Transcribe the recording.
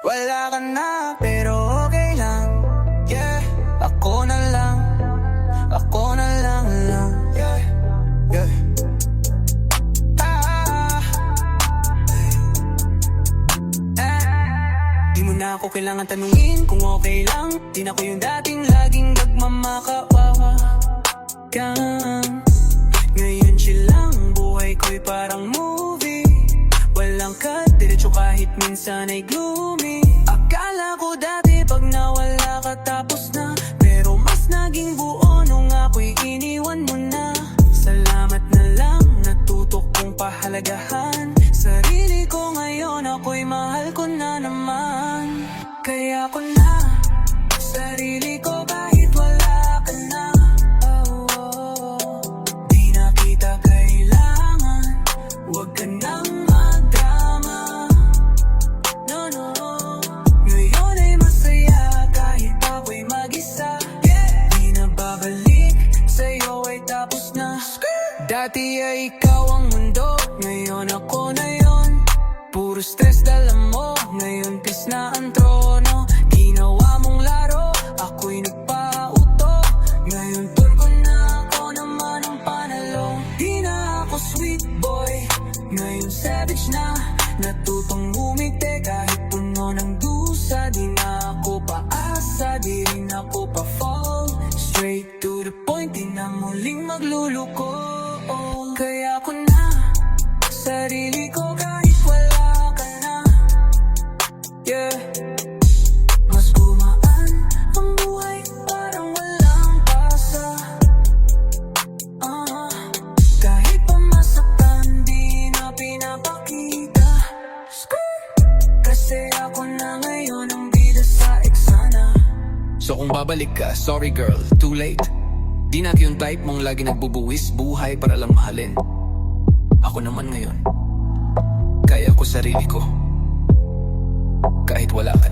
Wala ka na pero okay lang. Yeah, ako na lang. Ako na lang. Yeah, yeah. Di mo na ako kailangan tanungin kung okay lang. Di na ko yung dating laging nagmamakawawa kang. Ngayon chill lang, buhay ko'y parang movie. Walang cut, diretso kahit minsan ay gloomy. Akala ko dati pag nawala ka tapos na, pero mas naging buo nung ako'y iniwan mo na. Salamat na lang, natuto kong pahalagahan sarili ko ngayon, ako'y mahal ko na naman. Kaya ko na sarili ko kahit wala ka na. Di na kita kailangan, huwag ka nang magdrama. No, no. Ngayon ay masaya kahit ako'y mag-isa. Di na babalik, sa'yo ay tapos na. Dati ay ikaw ang mundo, ngayon ako na yon. Puro stress dala mo, ngayon peace na ang trono. Ginawa mong laro, ako'y nagpauto. Ngayon turn ko na, ako naman ang panalo. Di na ako sweet boy, ngayon savage na. Natutong umiti kahit puno ng dusa. Di na ako paasa, di rin ako pa-fall. Straight to the point, di na muling magluluko. Kaya ko na sarili ko kahit wala ka na. Yeah, mas gumaan ang buhay parang walang pasa. Kahit pa masaktan, di na pinapakita. Kasi ako na ngayon ang bida sa eksana. So kung babalik ka, sorry girl, too late. Di na yung type mong lagi nagbubuwis buhay para lang mahalin. Ako naman ngayon, kaya ko sarili ko kahit wala ka na.